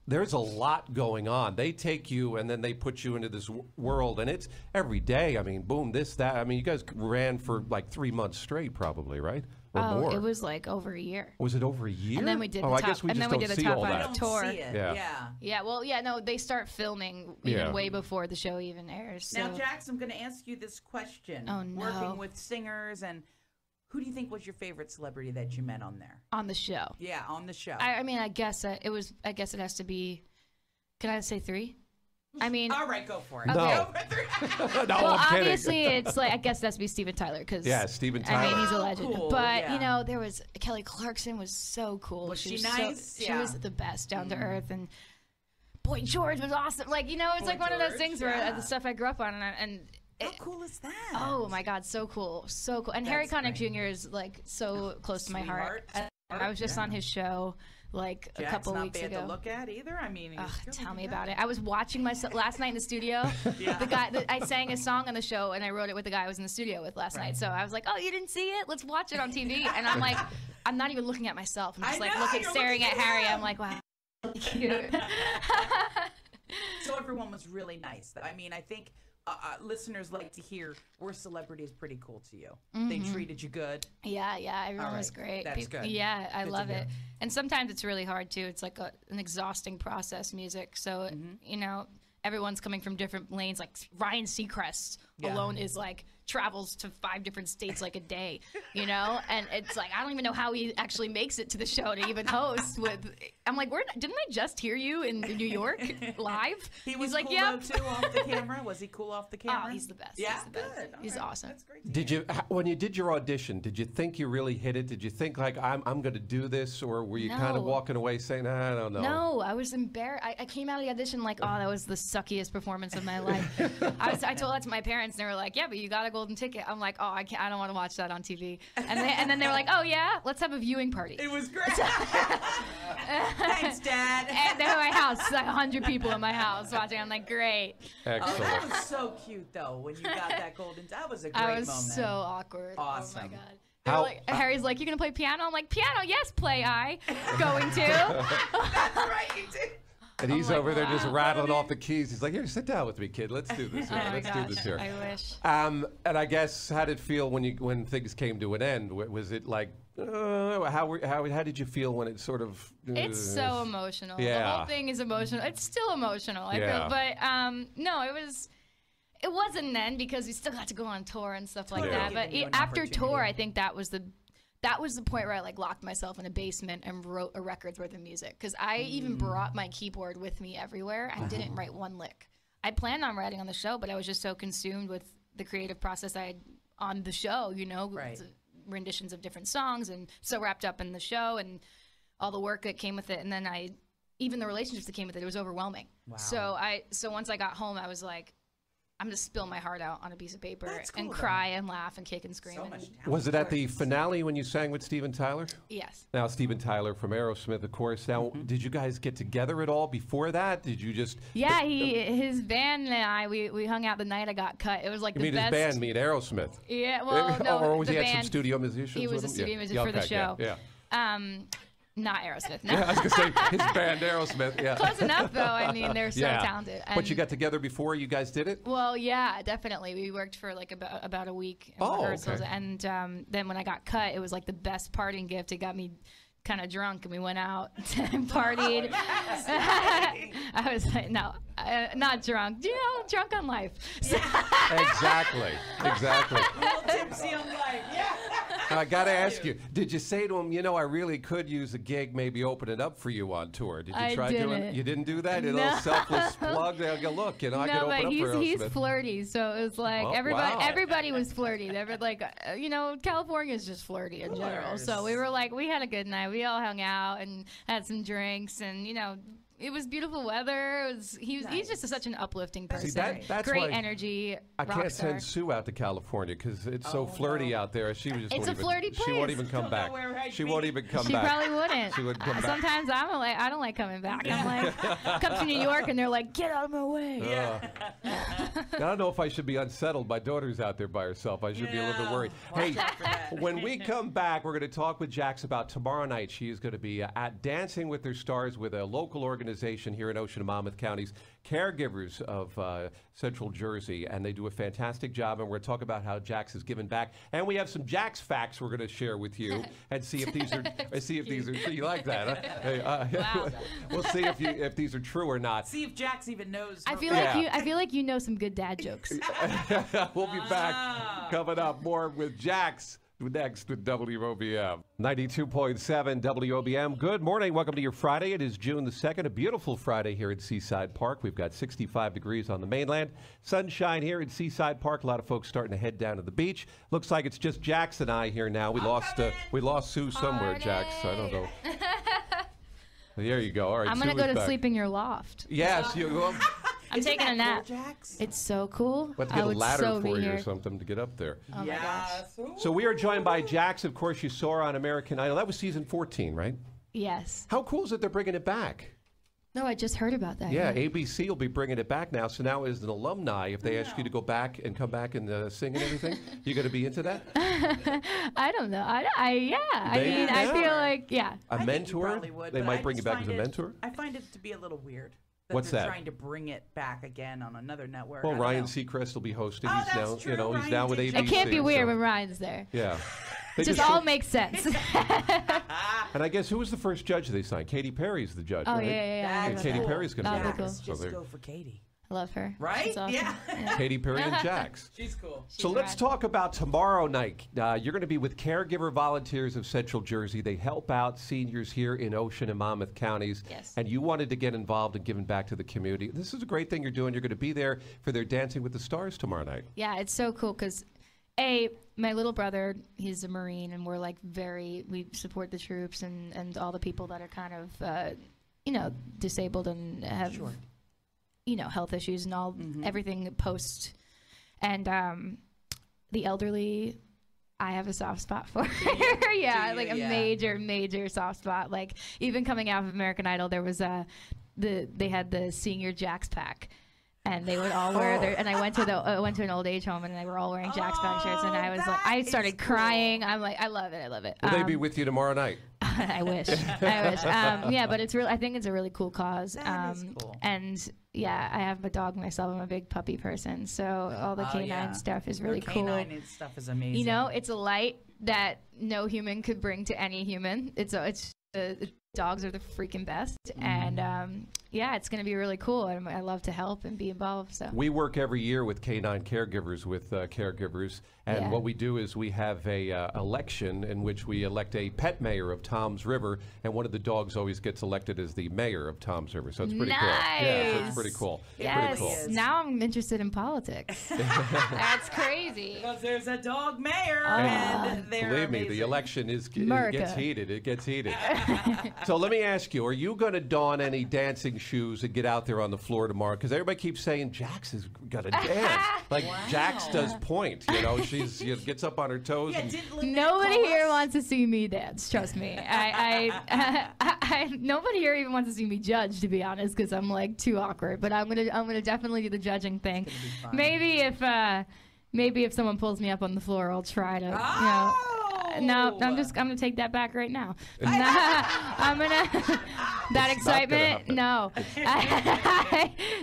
[SPEAKER 4] there's a lot going on. They take you and then they put you into this world, and it's every day. I mean, boom, this, that. I mean, you guys ran for like 3 months straight probably, right? Or more.
[SPEAKER 11] It was like over a year.
[SPEAKER 4] Was it over a year?
[SPEAKER 11] And then we did the
[SPEAKER 4] I
[SPEAKER 11] top,
[SPEAKER 4] guess we
[SPEAKER 11] and
[SPEAKER 4] just
[SPEAKER 11] then we
[SPEAKER 4] don't
[SPEAKER 11] did the
[SPEAKER 4] see
[SPEAKER 11] top
[SPEAKER 4] all
[SPEAKER 11] 5
[SPEAKER 4] that.
[SPEAKER 11] tour.
[SPEAKER 5] Yeah.
[SPEAKER 11] Well, yeah, no, they start filming even way before the show even airs. So.
[SPEAKER 5] Now, Jax, I'm going to ask you this question.
[SPEAKER 11] Oh, no.
[SPEAKER 5] Working with singers, and who do you think was your favorite celebrity that you met on there?
[SPEAKER 11] On the show.
[SPEAKER 5] Yeah, on the show.
[SPEAKER 11] I mean, I guess it has to be. Can I say 3? I mean,
[SPEAKER 5] all right, go for it.
[SPEAKER 4] No,
[SPEAKER 11] okay.
[SPEAKER 4] no,
[SPEAKER 11] well,
[SPEAKER 4] I'm
[SPEAKER 11] obviously, it's like I guess that's be Steven Tyler because
[SPEAKER 4] Steven Tyler.
[SPEAKER 11] I mean, he's a legend.
[SPEAKER 5] Cool,
[SPEAKER 11] but you know, there was Kelly Clarkson was so cool.
[SPEAKER 5] Was she
[SPEAKER 11] was
[SPEAKER 5] nice?
[SPEAKER 11] She was the best, down to earth, and Boy George was awesome. Like, you know, it's
[SPEAKER 5] Boy
[SPEAKER 11] like one of those things where
[SPEAKER 5] yeah.
[SPEAKER 11] the stuff I grew up on, and
[SPEAKER 5] how cool is that?
[SPEAKER 11] Oh my God, so cool, so cool. And Harry Connick Jr. is like so close to my heart. I was just on his show like a couple weeks ago.
[SPEAKER 5] Not bad to look at either. I mean,
[SPEAKER 11] tell me about it. I was watching myself last night in the studio. The guy, I sang a song on the show, and I wrote it with the guy I was in the studio with last night. So I was like, "Oh, you didn't see it? Let's watch it on TV." And I'm like, I'm not even looking at myself. I'm just like staring at Harry. I'm like, wow, cute.
[SPEAKER 5] So everyone was really nice. I mean, I think listeners like to hear, were celebrities pretty cool to you? They treated you good?
[SPEAKER 11] Yeah, everyone was great.
[SPEAKER 5] That's good.
[SPEAKER 11] Yeah, I love it. And sometimes it's really hard too. It's like an exhausting process, music. So, you know, everyone's coming from different lanes. Like Ryan Seacrest alone is like travels to 5 different states like a day, you know? And it's like, I don't even know how he actually makes it to the show to even host with, I'm like, didn't I just hear you in New York live?
[SPEAKER 5] He was
[SPEAKER 11] like,
[SPEAKER 5] cool too off the camera? Was he cool off the camera?
[SPEAKER 11] Oh, he's the best.
[SPEAKER 5] Yeah,
[SPEAKER 11] he's the best.
[SPEAKER 5] good.
[SPEAKER 11] He's awesome.
[SPEAKER 5] That's great.
[SPEAKER 4] Did you, when you did your audition, did you think you really hit it? Did you think like, I'm going to do this? Or were you kind of walking away saying, I don't know?
[SPEAKER 11] No, I was embarrassed. I came out of the audition like, oh, that was the suckiest performance of my life. I told that to my parents, and they were like, yeah, but you got a golden ticket. I'm like, oh, I don't want to watch that on TV. And then they were like, oh yeah, let's have a viewing party.
[SPEAKER 5] It was great. Thanks, Dad.
[SPEAKER 11] house, like 100 people in my house watching. I'm like, great.
[SPEAKER 4] Excellent.
[SPEAKER 5] Oh, that was so cute, though, when you got that golden. That was a great moment.
[SPEAKER 11] I was so awkward.
[SPEAKER 5] Awesome.
[SPEAKER 11] Oh, my God. Harry's like, you going to play piano? I'm like, piano, yes, play I. Going to.
[SPEAKER 5] That's right, you did.
[SPEAKER 4] And he's over there just rattling off the keys. He's like, here, sit down with me, kid. Let's do this here. Let's do this here.
[SPEAKER 11] I wish.
[SPEAKER 4] And I guess, how did it feel when things came to an end? Was it like, how did you feel when it sort of...
[SPEAKER 11] It's so emotional.
[SPEAKER 4] Yeah.
[SPEAKER 11] The whole thing is emotional. It's still emotional, I feel. But, no, it wasn't then because we still got to go on tour and stuff like that. But after tour, I think that was the point where I like locked myself in a basement and wrote a record's worth of music. Because I even brought my keyboard with me everywhere. I didn't write one lick. I planned on writing on the show, but I was just so consumed with the creative process I had on the show, renditions of different songs, and so wrapped up in the show and all the work that came with it. And then even the relationships that came with it, it was overwhelming. Wow. So once I got home, I was like, I'm going to spill my heart out on a piece of paper and cry and laugh and kick and scream.
[SPEAKER 4] Was it at the finale when you sang with Steven Tyler?
[SPEAKER 11] Yes.
[SPEAKER 4] Now, Steven Tyler from Aerosmith, of course. Now, did you guys get together at all before that? Did you just...
[SPEAKER 11] Yeah, his band and I, we hung out the night I got cut. It was like the best...
[SPEAKER 4] his band meet Aerosmith?
[SPEAKER 11] Yeah, well, no,
[SPEAKER 4] or was
[SPEAKER 11] the
[SPEAKER 4] he
[SPEAKER 11] band,
[SPEAKER 4] had some studio musicians
[SPEAKER 11] He was
[SPEAKER 4] with
[SPEAKER 11] a
[SPEAKER 4] him?
[SPEAKER 11] studio musician for the show.
[SPEAKER 4] Yeah.
[SPEAKER 11] Not Aerosmith, no.
[SPEAKER 4] Yeah, I was going to say, his band, Aerosmith, yeah.
[SPEAKER 11] Close enough, though. I mean, they're so talented. And
[SPEAKER 4] but you got together before you guys did it?
[SPEAKER 11] Well, yeah, definitely. We worked for like about a week in rehearsals. Okay. And then when I got cut, it was like the best parting gift. It got me kind of drunk, and we went out and partied. I was like, no, not drunk. Drunk on life.
[SPEAKER 4] Exactly.
[SPEAKER 5] A little tipsy on life, yeah.
[SPEAKER 4] I got to ask you, did you say to him, I really could use a gig, maybe open it up for you on tour? Did you try doing it? You didn't do that? A little selfless plug? Look, I can open up for Aerosmith.
[SPEAKER 11] He's flirty, so it was like everybody was flirty. They were like, California's just flirty in general. So we were like, we had a good night. We all hung out and had some drinks, and it was beautiful weather. He's just such an uplifting person.
[SPEAKER 4] See, that's
[SPEAKER 11] great energy.
[SPEAKER 4] I can't send Sue out to California because it's so flirty out there. She was just
[SPEAKER 11] it's a flirty place.
[SPEAKER 4] She won't even come back. She won't even come back.
[SPEAKER 11] She probably wouldn't.
[SPEAKER 4] She wouldn't come back.
[SPEAKER 11] Sometimes I don't like coming back. I'm like, come to New York, and they're like, get out of my way.
[SPEAKER 4] I don't know if I should be unsettled. My daughter's out there by herself. I should be a little bit worried. Hey, when we come back, we're going to talk with Jax about tomorrow night. She is going to be at Dancing with Her Stars with a local organization here in Ocean and Monmouth counties, Caregivers of Central Jersey, and they do a fantastic job. And we're going to talk about how Jax has given back, and we have some Jax facts we're going to share with you, and see if these are you like that? Huh?
[SPEAKER 11] Wow.
[SPEAKER 4] We'll see if these are true or not.
[SPEAKER 5] See if Jax even knows.
[SPEAKER 11] I feel like you know some good dad jokes.
[SPEAKER 4] We'll be back coming up more with Jax. Next with WOBM. 92.7 WOBM. Good morning. Welcome to your Friday. It is June the 2nd, a beautiful Friday here at Seaside Park. We've got 65 degrees on the mainland. Sunshine here at Seaside Park. A lot of folks starting to head down to the beach. Looks like it's just Jax and I here now. We lost Sue somewhere, Jax. I don't know. There you go. All right,
[SPEAKER 11] I'm going to go to sleep in your loft.
[SPEAKER 4] Yes.
[SPEAKER 11] I'm taking a nap. Cool, it's so cool.
[SPEAKER 4] Let's get a ladder for you or something to get up there.
[SPEAKER 11] Oh my gosh.
[SPEAKER 4] So we are joined by Jax. Of course, you saw her on American Idol. That was season 14, right?
[SPEAKER 11] Yes.
[SPEAKER 4] How cool is it they're bringing it back?
[SPEAKER 11] No, I just heard about that.
[SPEAKER 4] Yeah, ABC will be bringing it back now. So now as an alumni, if they ask you to go back and come back and sing and everything, you going to be into that?
[SPEAKER 11] I don't know. I feel like,
[SPEAKER 4] A mentor? They might bring you back as a mentor?
[SPEAKER 5] I find it to be a little weird.
[SPEAKER 4] What's that?
[SPEAKER 5] Trying to bring it back again on another network.
[SPEAKER 4] Well, Ryan Seacrest will be hosting. He's now,
[SPEAKER 5] true.
[SPEAKER 4] He's now with ABC.
[SPEAKER 11] It can't be weird when Ryan's there.
[SPEAKER 4] Yeah.
[SPEAKER 11] It just all makes sense.
[SPEAKER 4] And I guess who was the first judge they signed? Katy Perry's the judge, right?
[SPEAKER 11] Yeah.
[SPEAKER 4] Katy Perry's going to be
[SPEAKER 11] cool.
[SPEAKER 5] Just go for Katy.
[SPEAKER 11] I love her.
[SPEAKER 5] Right?
[SPEAKER 11] Awesome.
[SPEAKER 5] Yeah.
[SPEAKER 4] Katy Perry and Jax.
[SPEAKER 5] She's cool.
[SPEAKER 4] Let's talk about tomorrow night. You're going to be with Caregiver Volunteers of Central Jersey. They help out seniors here in Ocean and Monmouth counties.
[SPEAKER 11] Yes.
[SPEAKER 4] And you wanted to get involved and giving back to the community. This is a great thing you're doing. You're going to be there for their Dancing with the Stars tomorrow night.
[SPEAKER 11] Yeah, it's so cool because, my little brother, he's a Marine, and we're like we support the troops and all the people that are kind of, disabled and have... Sure. Health issues and all everything post, and the elderly, I have a soft spot for. A major soft spot. Like even coming out of American Idol, there was they had the senior Jax pack. And they would all wear their. And I went to an old age home, and they were all wearing Jax pack shirts. And I was like, I started crying. I'm like, I love it. I love it.
[SPEAKER 4] Will they be with you tomorrow night?
[SPEAKER 11] I wish. I wish. Yeah, but it's really. I think it's a really cool cause.
[SPEAKER 5] That is cool.
[SPEAKER 11] And yeah, I have a dog myself. I'm a big puppy person, so all the canine stuff is really cool.
[SPEAKER 5] Canine stuff is amazing.
[SPEAKER 11] You know, it's a light that no human could bring to any human. Dogs are the freaking best, and yeah, it's going to be really cool. And I love to help and be involved. So
[SPEAKER 4] we work every year with canine caregivers and what we do is we have a election in which we elect a pet mayor of Toms River, and one of the dogs always gets elected as the mayor of Toms River. So it's pretty cool. Yeah, so it's pretty cool.
[SPEAKER 11] Yes.
[SPEAKER 4] Pretty cool.
[SPEAKER 11] Now I'm interested in politics. That's crazy.
[SPEAKER 5] Because there's a dog mayor, and they're
[SPEAKER 4] believe me, the election gets heated. It gets heated. So let me ask you: are you going to don any dancing shoes and get out there on the floor tomorrow? Because everybody keeps saying Jax has got to dance. Like Jax does point. You know, she gets up on her toes.
[SPEAKER 11] Nobody here wants to see me dance. Trust me. Nobody here even wants to see me judge, to be honest, because I'm like too awkward. But I'm gonna definitely do the judging thing. Maybe if someone pulls me up on the floor, I'll try to. No, I'm gonna take that back right now. That excitement. No,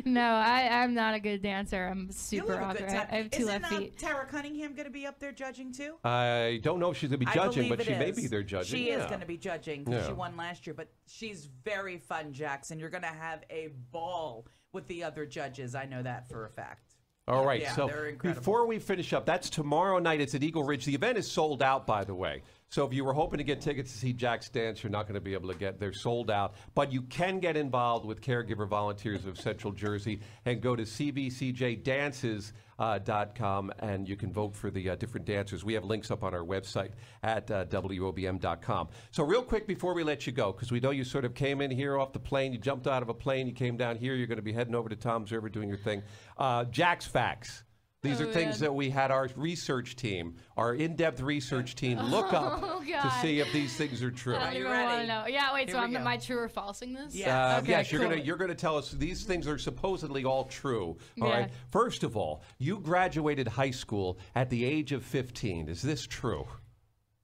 [SPEAKER 11] I'm not a good dancer. I'm super awkward. I have two left feet.
[SPEAKER 5] Tara Cunningham going to be up there judging too?
[SPEAKER 4] I don't know if she's going to be judging, but she may be there judging.
[SPEAKER 5] She is going to be judging because she won last year. But she's very fun, Jax, and you're going to have a ball with the other judges. I know that for a fact.
[SPEAKER 4] All right, so before we finish up, that's tomorrow night. It's at Eagle Ridge. The event is sold out, by the way. So if you were hoping to get tickets to see Jax dance, you're not going to be able to get. They're sold out. But you can get involved with Caregiver Volunteers of Central Jersey and go to cbcjdances.com, and you can vote for the different dancers. We have links up on our website at WOBM.com. So real quick before we let you go, because we know you sort of came in here off the plane, you jumped out of a plane, you came down here, you're going to be heading over to Toms River doing your thing. Jax facts. These are things that we had our research team, our in-depth research team, look up to see if these things are true.
[SPEAKER 11] I don't even want to know. Yeah, wait. So am I true or falsing this?
[SPEAKER 5] Yeah.
[SPEAKER 11] Okay,
[SPEAKER 4] yes,
[SPEAKER 11] cool.
[SPEAKER 4] you're gonna tell us these things are supposedly all true. All right. First of all, you graduated high school at the age of 15. Is this true?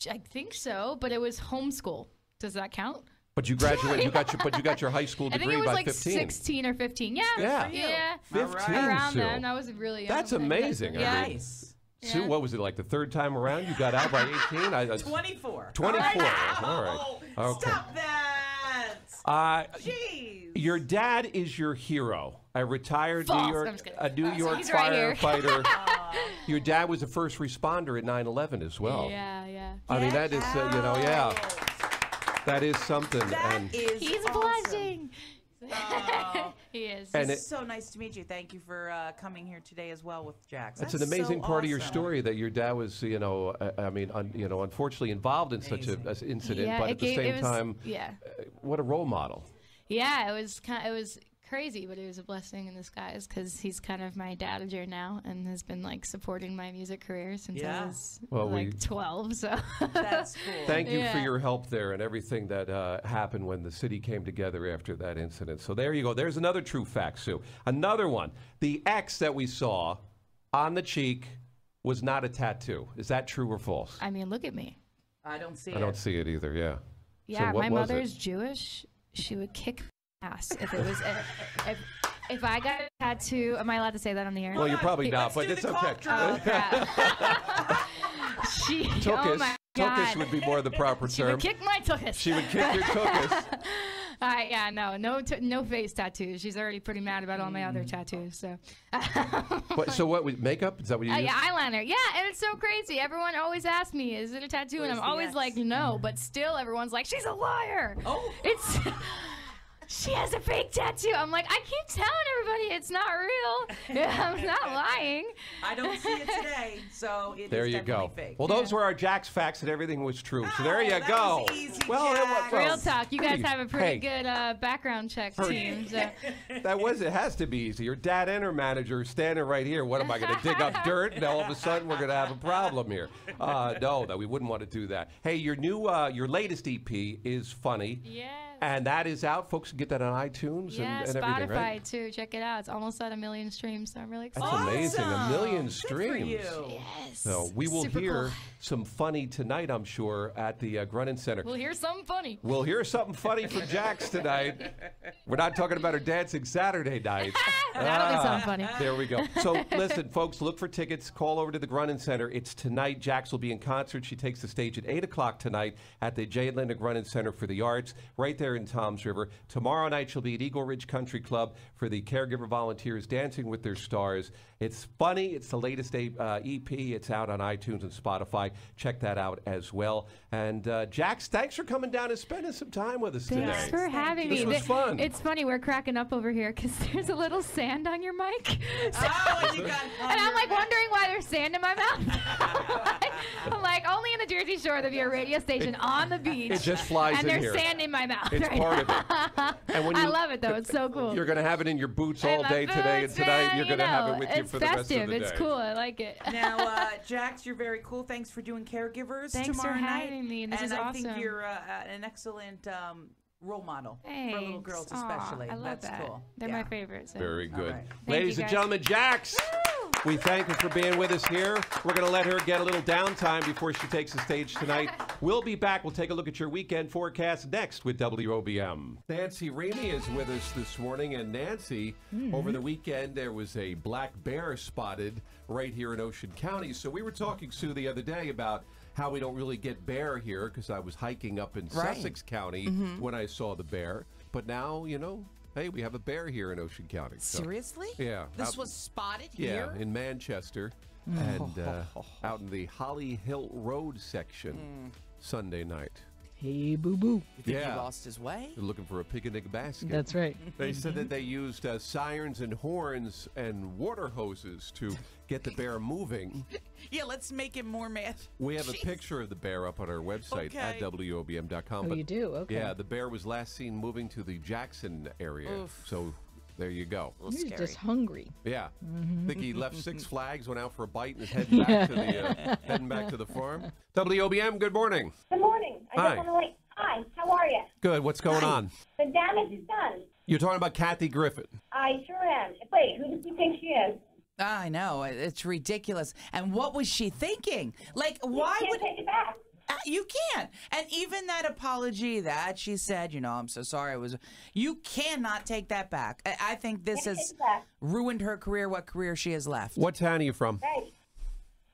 [SPEAKER 11] I think so, but it was homeschool. Does that count?
[SPEAKER 4] But you graduated. You got your high school degree by 15.
[SPEAKER 11] I think it was like 16 or 15. Yeah.
[SPEAKER 4] 15.
[SPEAKER 11] Around
[SPEAKER 4] Sue.
[SPEAKER 11] then, I was really young.
[SPEAKER 4] That's amazing.
[SPEAKER 11] Yeah.
[SPEAKER 5] Nice.
[SPEAKER 4] Sue, what was it like the third time around? You got out by 18.
[SPEAKER 5] 24.
[SPEAKER 4] 24. All right. Okay.
[SPEAKER 5] Stop that. Jeez.
[SPEAKER 4] Your dad is your hero. A retired New York firefighter. Your dad was a first responder at 9/11 as well.
[SPEAKER 11] Yeah.
[SPEAKER 4] I mean, that is, that is something.
[SPEAKER 11] He's blushing. He is.
[SPEAKER 5] And it's so nice to meet you. Thank you for coming here today as well with Jax.
[SPEAKER 4] That's an amazing part of your story that your dad was, unfortunately involved in such an incident, but at the same time, what a role model.
[SPEAKER 11] Yeah, it was crazy, but it was a blessing in disguise because he's kind of my dadager now and has been like supporting my music career since I was 12. So
[SPEAKER 5] that's cool.
[SPEAKER 4] Thank you for your help there and everything that happened when the city came together after that incident. So there you go. There's another true fact, Sue. Another one. The X that we saw on the cheek was not a tattoo. Is that true or false?
[SPEAKER 11] I mean, look at me.
[SPEAKER 5] I don't see it.
[SPEAKER 4] I don't see it either. Yeah.
[SPEAKER 11] Yeah,
[SPEAKER 4] so
[SPEAKER 11] my mother's Jewish. She would kick ass if it was if I got a tattoo. Am I allowed to say that on the air?
[SPEAKER 4] Well, you're probably not, but it's okay.
[SPEAKER 11] Oh, crap.
[SPEAKER 4] Tuchus would be more the proper term.
[SPEAKER 11] She would kick my tuchus.
[SPEAKER 4] She would kick your tuchus.
[SPEAKER 11] No face tattoos. She's already pretty mad about all my other tattoos. So.
[SPEAKER 4] So what? Makeup? Is that what you use?
[SPEAKER 11] Yeah, eyeliner. Yeah, and it's so crazy. Everyone always asks me, "Is it a tattoo?" And I'm always like, "No," but still, everyone's like, "She's a liar." Oh, it's. She has a fake tattoo. I'm like, I keep telling everybody it's not real. I'm not lying.
[SPEAKER 5] I don't see it today, so it
[SPEAKER 4] there
[SPEAKER 5] is
[SPEAKER 4] you
[SPEAKER 5] definitely
[SPEAKER 4] go.
[SPEAKER 5] fake.
[SPEAKER 4] Well, those were our Jax facts, and everything was true. So there you go.
[SPEAKER 5] Was easy,
[SPEAKER 11] real talk. You guys have a pretty good background check team. So.
[SPEAKER 4] It has to be easy. Your dad and her manager are standing right here. What am I going to dig up dirt? And all of a sudden we're going to have a problem here. No, we wouldn't want to do that. Hey, your latest EP is funny.
[SPEAKER 11] Yeah.
[SPEAKER 4] And that is out. Folks can get that on iTunes
[SPEAKER 11] Yeah,
[SPEAKER 4] and
[SPEAKER 11] Spotify
[SPEAKER 4] everything, right?
[SPEAKER 11] too. Check it out. It's almost at 1 million streams, so I'm really excited.
[SPEAKER 4] That's amazing. 1 million
[SPEAKER 5] Good
[SPEAKER 4] streams.
[SPEAKER 5] for you.
[SPEAKER 11] Yes.
[SPEAKER 4] So we will
[SPEAKER 11] Super
[SPEAKER 4] hear
[SPEAKER 11] cool.
[SPEAKER 4] some funny tonight, I'm sure, at the Grunin Center.
[SPEAKER 11] We'll hear something funny.
[SPEAKER 4] We'll hear something funny from Jax tonight. We're not talking about her dancing Saturday night.
[SPEAKER 11] That'll be something funny.
[SPEAKER 4] There we go. So listen, folks, look for tickets. Call over to the Grunin Center. It's tonight. Jax will be in concert. She takes the stage at 8 o'clock tonight at the J. Linda Grunin Center for the Arts, right there in Toms River. Tomorrow night, she'll be at Eagle Ridge Country Club for the Caregiver Volunteers Dancing with Their Stars. It's funny. It's the latest EP. It's out on iTunes and Spotify. Check that out as well. And Jax, thanks for coming down and spending some time with us today.
[SPEAKER 11] Thanks for having me.
[SPEAKER 4] This was fun.
[SPEAKER 11] It's funny, we're cracking up over here because there's a little sand on your mic.
[SPEAKER 5] Oh, you got
[SPEAKER 11] and I'm like wondering why there's sand in my mouth. I'm like, only in the Jersey Shore there'll be a radio station on the beach.
[SPEAKER 4] It just flies
[SPEAKER 11] and
[SPEAKER 4] in
[SPEAKER 11] there's
[SPEAKER 4] here.
[SPEAKER 11] sand in my mouth.
[SPEAKER 4] It's
[SPEAKER 11] right
[SPEAKER 4] part of
[SPEAKER 11] now.
[SPEAKER 4] it. And when
[SPEAKER 11] I love it though. It's so cool.
[SPEAKER 4] You're going to have it in your boots
[SPEAKER 11] In
[SPEAKER 4] all
[SPEAKER 11] my
[SPEAKER 4] day today, and
[SPEAKER 11] boots,
[SPEAKER 4] tonight
[SPEAKER 11] man,
[SPEAKER 4] you're going to have it with you
[SPEAKER 11] it's
[SPEAKER 4] for the rest of
[SPEAKER 11] festive.
[SPEAKER 4] the day.
[SPEAKER 11] It's cool. I like it.
[SPEAKER 5] Now, Jax, you're very cool. Thanks for doing Caregivers
[SPEAKER 11] Thanks
[SPEAKER 5] tomorrow
[SPEAKER 11] for
[SPEAKER 5] night.
[SPEAKER 11] having me. This
[SPEAKER 5] and
[SPEAKER 11] is
[SPEAKER 5] I
[SPEAKER 11] awesome.
[SPEAKER 5] think you're an excellent role model for little
[SPEAKER 11] Thanks.
[SPEAKER 5] girls,
[SPEAKER 11] Aw,
[SPEAKER 5] especially.
[SPEAKER 11] I love
[SPEAKER 5] That's
[SPEAKER 11] that.
[SPEAKER 5] cool.
[SPEAKER 11] They're my favorite. So.
[SPEAKER 4] Very good.
[SPEAKER 5] right.
[SPEAKER 4] Ladies
[SPEAKER 11] you,
[SPEAKER 4] and
[SPEAKER 11] guys.
[SPEAKER 4] gentlemen, Jax, we thank her for being with us here. We're going to let her get a little downtime before she takes the stage tonight. We'll be back. We'll take a look at your weekend forecast next with WOBM. Nancy Remy is with us this morning. And Nancy, over the weekend, there was a black bear spotted right here in Ocean County. So we were talking, Sue, the other day about how we don't really get bear here because I was hiking up in Sussex County when I saw the bear. But now, you know, hey, we have a bear here in Ocean County. So,
[SPEAKER 5] Seriously?
[SPEAKER 4] yeah.
[SPEAKER 5] This was spotted here?
[SPEAKER 4] Yeah, in Manchester and out in the Holly Hill Road section Sunday night.
[SPEAKER 9] Hey, boo-boo.
[SPEAKER 5] You think he lost his way?
[SPEAKER 4] They're looking for a picnic basket.
[SPEAKER 9] That's right.
[SPEAKER 4] They said that they used sirens and horns and water hoses to get the bear moving.
[SPEAKER 5] Yeah, let's make him more mad.
[SPEAKER 4] We have a picture of the bear up on our website at WOBM.com.
[SPEAKER 9] Oh, you do? Okay.
[SPEAKER 4] Yeah, the bear was last seen moving to the Jackson area.
[SPEAKER 5] Oof.
[SPEAKER 4] So there you go.
[SPEAKER 9] He's just hungry.
[SPEAKER 4] Yeah. I think he left Six Flags, went out for a bite, and is heading back to the farm. WOBM, good morning.
[SPEAKER 8] Good morning.
[SPEAKER 4] Hi.
[SPEAKER 8] Hi, how are you?
[SPEAKER 4] Good. What's going on?
[SPEAKER 8] The damage is done.
[SPEAKER 4] You're talking about Kathy Griffin.
[SPEAKER 8] I sure am. Wait, who does he think she is?
[SPEAKER 5] I know. It's ridiculous. And what was she thinking? Like, why
[SPEAKER 8] can't
[SPEAKER 5] would...
[SPEAKER 8] take it back.
[SPEAKER 5] You can't. And even that apology that she said, you know, I'm so sorry. You cannot take that back. I think this has ruined her career, what career she has left.
[SPEAKER 4] What town are you from?
[SPEAKER 8] Hey,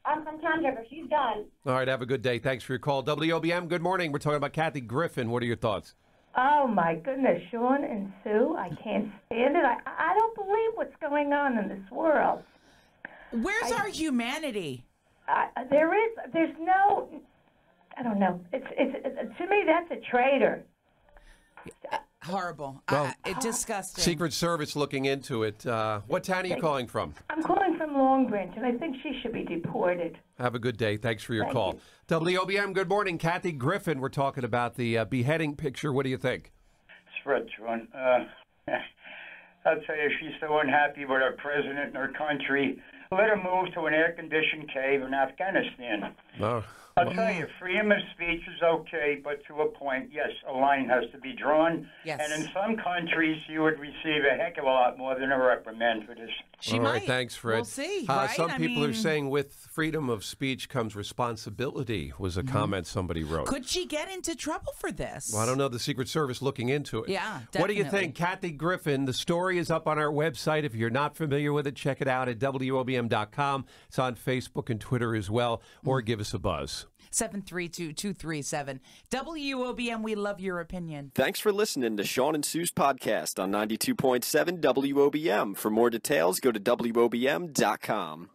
[SPEAKER 8] I'm from Toms River. She's done.
[SPEAKER 4] All right, have a good day. Thanks for your call. WOBM, good morning. We're talking about Kathy Griffin. What are your thoughts?
[SPEAKER 10] Oh, my goodness, Shawn and Sue, I can't stand it. I don't believe what's going on in this world.
[SPEAKER 5] Where's our humanity?
[SPEAKER 10] There's no, I don't know. It's to me, that's a traitor.
[SPEAKER 5] Horrible.
[SPEAKER 4] Well,
[SPEAKER 5] It's disgusting.
[SPEAKER 4] Secret Service looking into it. What town are you calling from?
[SPEAKER 10] I'm calling from Long Branch, and I think she should be deported.
[SPEAKER 4] Have a good day. Thanks for your
[SPEAKER 10] Thank
[SPEAKER 4] call. WOBM, good morning. Kathy Griffin, we're talking about the beheading picture. What do you think?
[SPEAKER 12] It's Fred, Shawn. I'll tell you, she's so unhappy with our president and our country. Let her move to an air-conditioned cave in Afghanistan.
[SPEAKER 4] Oh.
[SPEAKER 12] I'll tell you, freedom of speech is okay, but to a point, yes, a line has to be drawn.
[SPEAKER 5] Yes.
[SPEAKER 12] And in some countries, you would receive a heck of a lot more than a reprimand for this.
[SPEAKER 4] All right, thanks, Fred.
[SPEAKER 5] We'll see, right?
[SPEAKER 4] Some
[SPEAKER 5] I
[SPEAKER 4] people are
[SPEAKER 5] mean-
[SPEAKER 4] saying with freedom of speech comes responsibility, was a comment somebody wrote.
[SPEAKER 5] Could she get into trouble for this?
[SPEAKER 4] Well, I don't know. The Secret Service looking into it.
[SPEAKER 5] Yeah,
[SPEAKER 4] What do you
[SPEAKER 5] definitely.
[SPEAKER 4] think? Kathy Griffin, the story is up on our website. If you're not familiar with it, check it out at WOBM.com. It's on Facebook and Twitter as well, or give us a buzz.
[SPEAKER 5] 732-237. WOBM, we love your opinion.
[SPEAKER 1] Thanks for listening to Shawn Sue's podcast on 92.7 WOBM. For more details, go to WOBM.com.